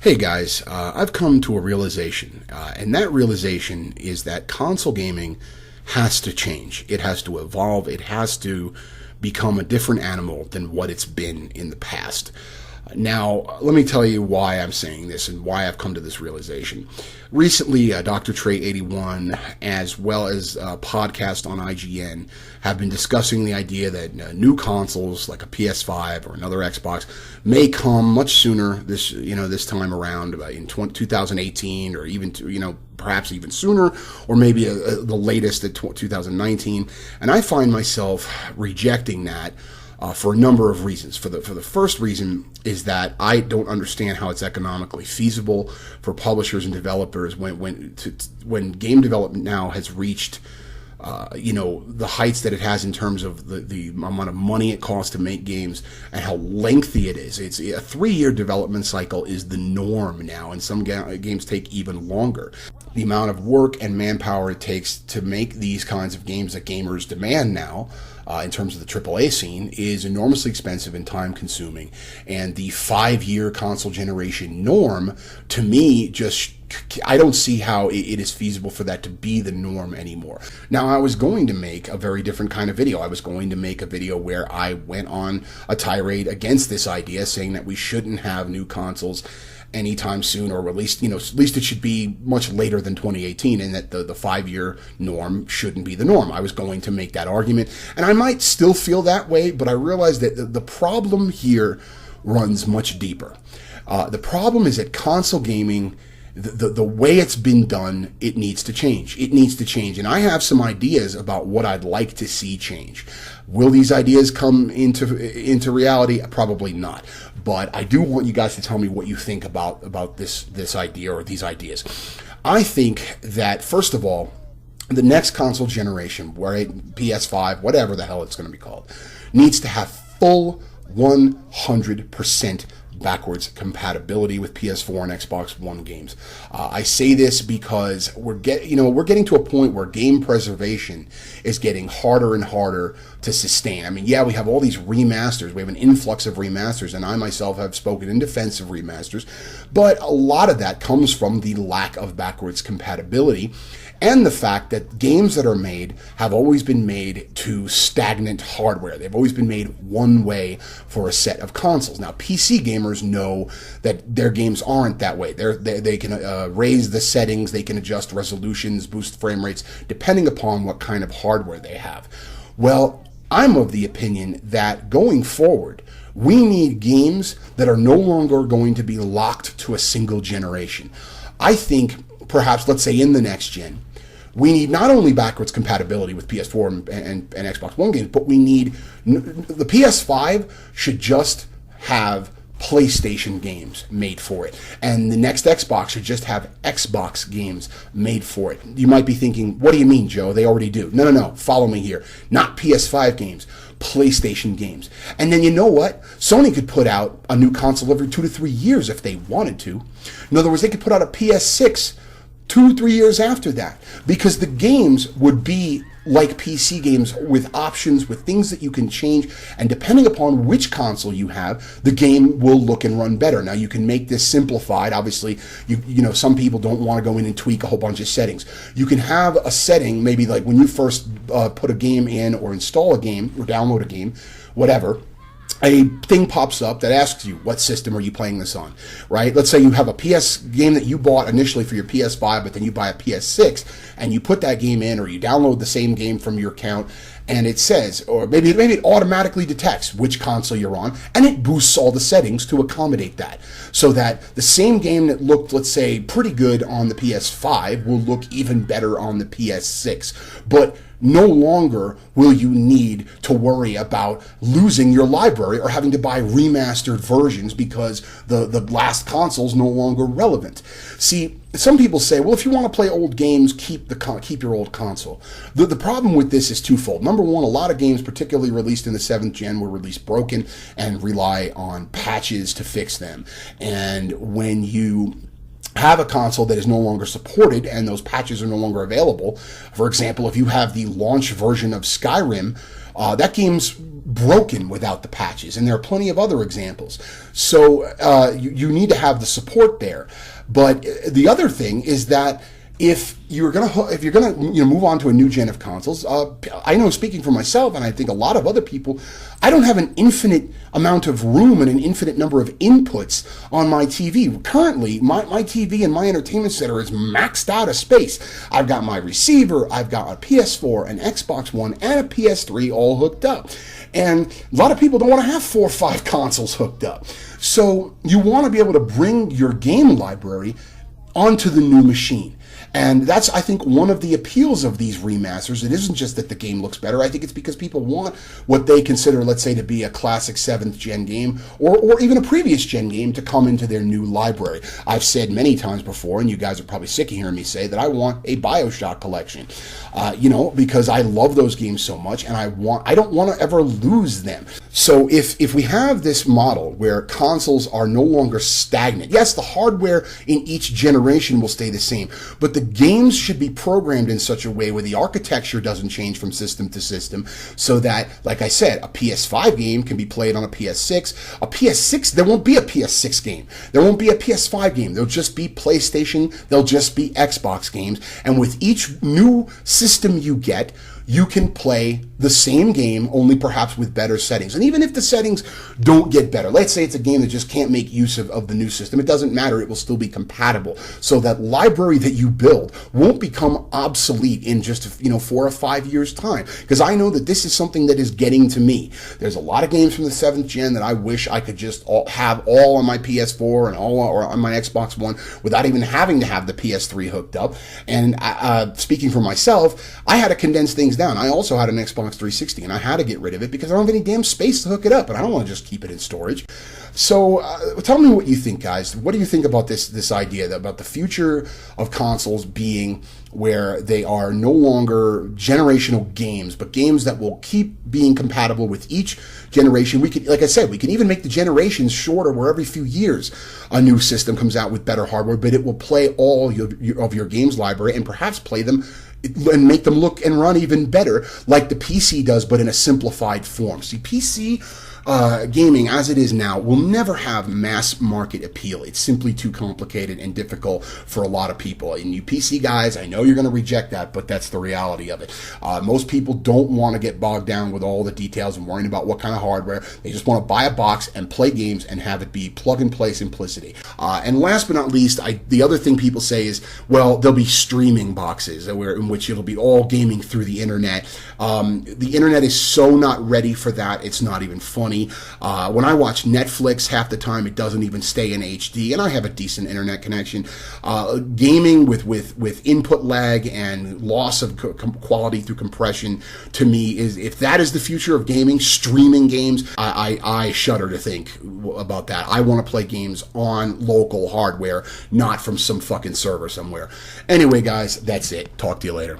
Hey guys, I've come to a realization, and that realization is that console gaming has to change. It has to evolve. It has to become a different animal than what it's been in the past. Now, let me tell you why I'm saying this and why I've come to this realization. Recently, Dr. Trey81, as well as a podcast on IGN, have been discussing the idea that new consoles like a PS5 or another Xbox may come much sooner this time around in 2018 or even perhaps even sooner, or maybe the latest at 2019. And I find myself rejecting that. For a number of reasons. For the first reason is that I don't understand how it's economically feasible for publishers and developers when game development now has reached the heights that it has in terms of the amount of money it costs to make games and how lengthy it is. It's a 3-year development cycle is the norm now, and some games take even longer. The amount of work and manpower it takes to make these kinds of games that gamers demand now, in terms of the AAA scene, is enormously expensive and time-consuming. And the 5-year console generation norm, to me, I don't see how it is feasible for that to be the norm anymore. Now, I was going to make a very different kind of video. I was going to make a video where I went on a tirade against this idea, saying that we shouldn't have new consoles anytime soon, or at least it should be much later than 2018, and that the 5-year norm shouldn't be the norm. I was going to make that argument, and I might still feel that way, but I realized that the problem here runs much deeper. The problem is that console gaming, the way it's been done, it needs to change. It needs to change. And I have some ideas about what I'd like to see change. Will these ideas come into reality? Probably not. But I do want you guys to tell me what you think about this idea or these ideas. I think that, first of all, the next console generation, where PS5, whatever the hell it's going to be called, needs to have full 100% backwards compatibility with PS4 and Xbox One games. I say this because we're getting to a point where game preservation is getting harder and harder to sustain. I mean, yeah, we have all these remasters. We have an influx of remasters, and I myself have spoken in defense of remasters, but a lot of that comes from the lack of backwards compatibility and the fact that games that are made have always been made to stagnant hardware. They've always been made one way for a set of consoles. Now, PC gamers know that their games aren't that way. They can raise the settings, they can adjust resolutions, boost frame rates, depending upon what kind of hardware they have. Well, I'm of the opinion that going forward, we need games that are no longer going to be locked to a single generation. I think perhaps, let's say in the next gen, we need not only backwards compatibility with PS4 and Xbox One games, but we need the PS5 should just have PlayStation games made for it, and the next Xbox should just have Xbox games made for it. You might be thinking, what do you mean, Joe? They already do. No. Follow me here. Not PS5 games, PlayStation games. And then you know what? Sony could put out a new console every 2 to 3 years if they wanted to. In other words, they could put out a PS6 2-3 years after that, because the games would be like PC games with options, with things that you can change, and depending upon which console you have, the game will look and run better. Now, you can make this simplified. Obviously, some people don't want to go in and tweak a whole bunch of settings. You can have a setting, maybe like when you first put a game in or install a game or download a game, whatever, a thing pops up that asks you, what system are you playing this on, right? Let's say you have a PS game that you bought initially for your PS5, but then you buy a PS6, and you put that game in, or you download the same game from your account, and it says, or maybe it automatically detects which console you're on, and it boosts all the settings to accommodate that, so that the same game that looked, let's say, pretty good on the PS5 will look even better on the PS6. But no longer will you need to worry about losing your library or having to buy remastered versions because the last console's no longer relevant. See, some people say, well, if you want to play old games, keep your old console. The problem with this is twofold. Number one, a lot of games, particularly released in the 7th gen, were released broken and rely on patches to fix them. And when you have a console that is no longer supported and those patches are no longer available, for example, if you have the launch version of Skyrim That game's broken without the patches, and there are plenty of other examples. So you need to have the support there. But the other thing is that if you're gonna move on to a new gen of consoles, I know, speaking for myself, and I think a lot of other people, I don't have an infinite amount of room and an infinite number of inputs on my TV. Currently, my TV and my entertainment center is maxed out of space. I've got my receiver, I've got a PS4, an Xbox One, and a PS3 all hooked up. And a lot of people don't want to have 4 or 5 consoles hooked up. So you want to be able to bring your game library onto the new machine. And that's, I think, one of the appeals of these remasters. It isn't just that the game looks better. I think it's because people want what they consider, let's say, to be a classic 7th gen game or even a previous gen game to come into their new library. I've said many times before, and you guys are probably sick of hearing me say, that I want a BioShock collection, because I love those games so much, and I don't want to ever lose them. So if we have this model where consoles are no longer stagnant, yes, the hardware in each generation will stay the same, but the games should be programmed in such a way where the architecture doesn't change from system to system, so that, like I said, a PS5 game can be played on a PS6. A PS6, there won't be a PS6 game. There won't be a PS5 game. There'll just be PlayStation. There'll just be Xbox games. And with each new system you get, you can play the same game, only perhaps with better settings. And even if the settings don't get better, let's say it's a game that just can't make use of the new system, it doesn't matter, it will still be compatible. So that library that you build won't become obsolete in just 4 or 5 years' time. Because I know that this is something that is getting to me. There's a lot of games from the 7th gen that I wish I could just have all on my PS4 and all on my Xbox One without even having to have the PS3 hooked up. And speaking for myself, I had to condense things down. I also had an Xbox 360, and I had to get rid of it because I don't have any damn space to hook it up, and I don't want to just keep it in storage. So tell me what you think, guys. What do you think about this idea about the future of consoles being where they are no longer generational games, but games that will keep being compatible with each generation? We could, like I said, we can even make the generations shorter, where every few years a new system comes out with better hardware, but it will play all of your games library and perhaps play them and make them look and run even better, like the PC does, but in a simplified form. See, PC gaming as it is now will never have mass market appeal. It's simply too complicated and difficult for a lot of people. And you PC guys, I know you're going to reject that, but that's the reality of it. Most people don't want to get bogged down with all the details and worrying about what kind of hardware. They just want to buy a box and play games and have it be plug-and-play simplicity. And last but not least, the other thing people say is, well, there'll be streaming boxes in which it'll be all gaming through the internet. The internet is so not ready for that, it's not even funny. When I watch Netflix, half the time it doesn't even stay in HD, and I have a decent internet connection. Gaming with input lag and loss of quality through compression, to me, is, if that is the future of gaming, streaming games, I shudder to think about that. I want to play games on local hardware, not from some fucking server somewhere. Anyway, guys, that's it. Talk to you later.